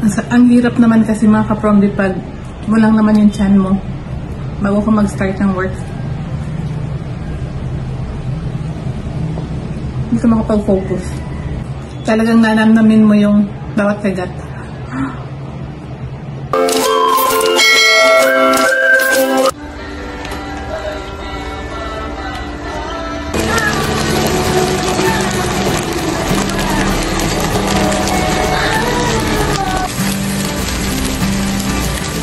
Ang hirap naman kasi mga ka-promdi pag mo lang naman yung chan mo bago ka mag-start ng work. Hindi ka makapag-focus. Talagang nanamnamin mo yung bawat kagat.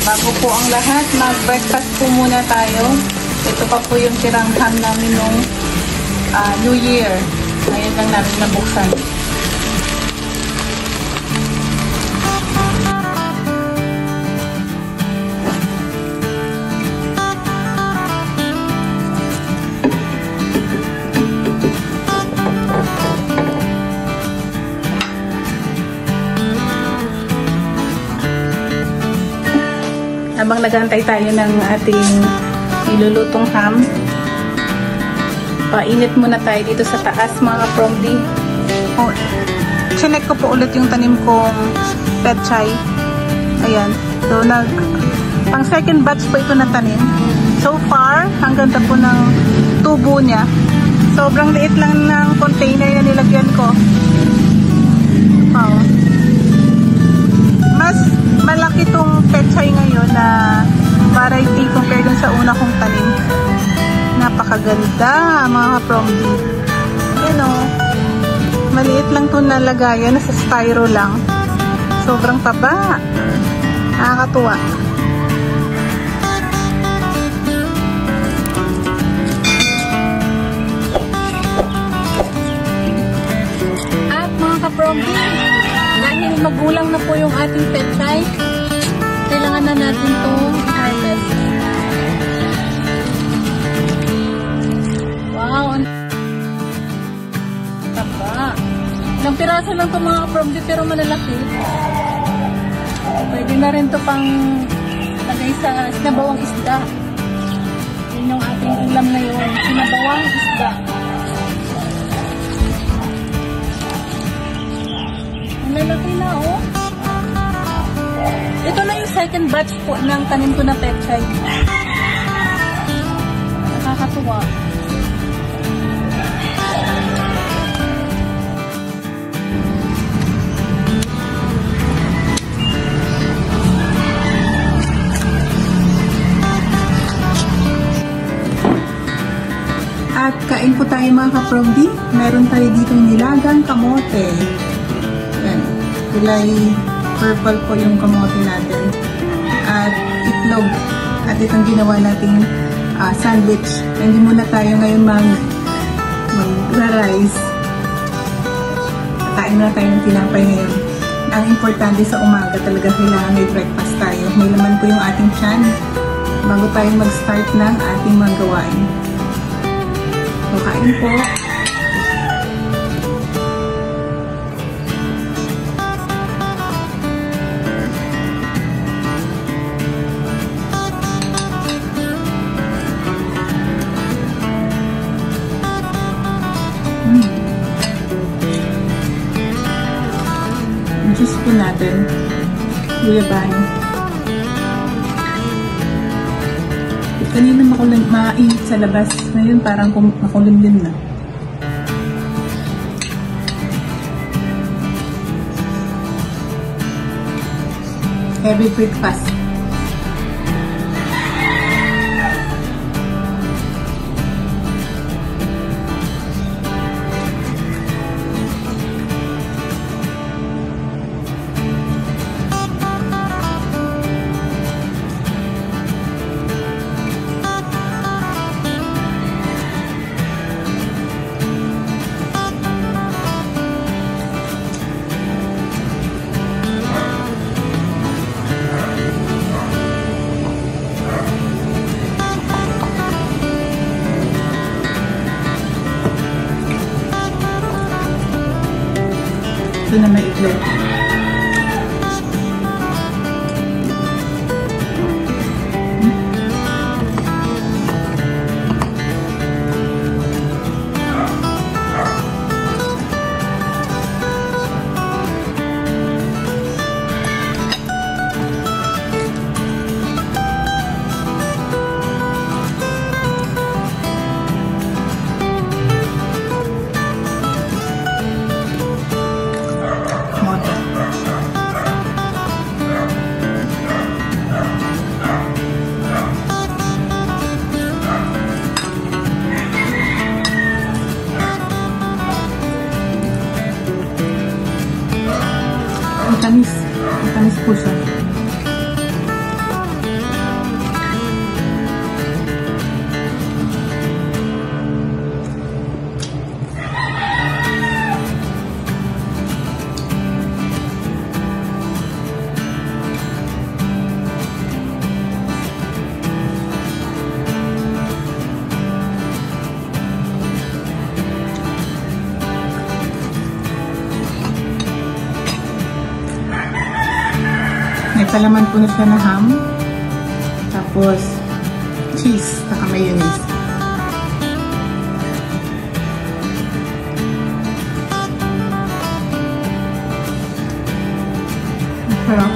Bago po ang lahat, mag-breakfast po muna tayo. Ito pa po yung tirang ham namin nung New Year. Ngayon lang namin nabuksan. Habang nag-aantay tayo ng ating ilulutong ham, painit muna tayo dito sa taas mga ka-promdi. Oh, chinek ko po ulit yung tanim kong pechay. Ayan. So, pang second batch po ito na tanim. So far, ang ganda po ng tubo niya. Sobrang liit lang ng container na nilagyan ko. Wow. Mas malaki tong pechay ngayon na variety compared dun sa una kong tanim. Napakaganda mga ka-promdi. Yan o. Maliit lang itong nalagayan. Nasa styro lang. Sobrang taba. Nakakatuwa. At mga ka-promdi, dahil magulang na po yung ating pechay, kailangan na natin itong harvest. Wow! Taba! Ilang piraso lang ito mga ka-promdi pero malalaki. Pwede na rin ito pang lagay sa sinabawang isda. Yun yung ating ulam ngayon. Sinabawang isda. Lalaki na oh. Ito na yung second batch po ng tanim ko na pechay. Nakakatuwa. At kain po tayo mga ka-promdi. Meron tayo ditong nilagang kamote. Yan. Kulay purple po yung kamote natin. At itlog. At itong ginawa nating sandwich. Hindi muna tayo ngayon mag-rice. Kain muna tayo ng tinapay ngayon. Ang importante sa umaga talaga kailangan may breakfast tayo. May laman po yung ating tiyan bago tayo mag-start ng ating mga gawain. So, kain po. Juice po natin. Guyabano. Kanina mainit sa labas. Ngayon parang makulimlim na. Heavy breakfast. Ito na may itlog. Matamis po siya. May palaman po na siya na ham. Tapos, cheese. Saka mayonnaise. Sarap.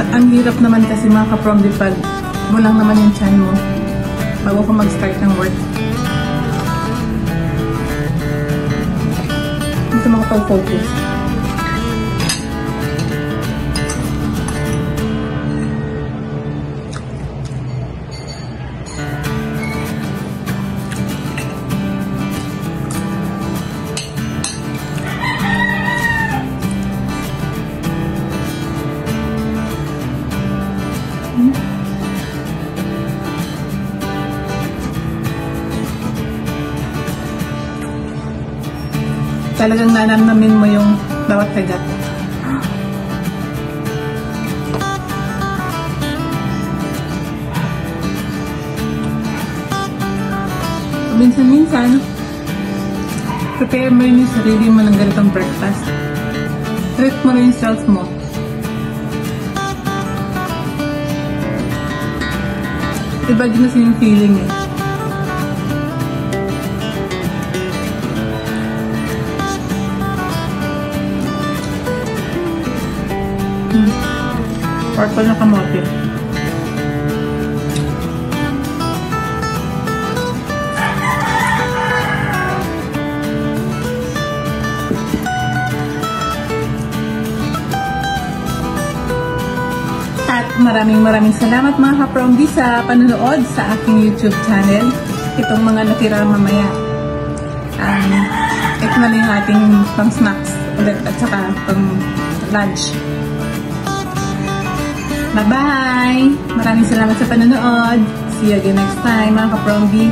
Ang hirap naman kasi mga ka-promdi pag mo lang naman yung chan mo bago ka mag-start ng work. Hindi ka makapag-focus. Talagang nanamnamin mo yung bawat kagat. Minsan-minsan, prepare mo rin yung sarili mo ng ganitong breakfast. Treat mo rin yung self mo. Iba din kasi yung feeling eh. Purple na kamote. At maraming salamat mga ka-promdi sa panonood sa aking YouTube channel. Itong mga natira mamaya. Ito na lang yung ating pang snacks ulit at saka pang lunch. Bye-bye! Maraming salamat sa panonood. See you again next time, mga ka-promdi.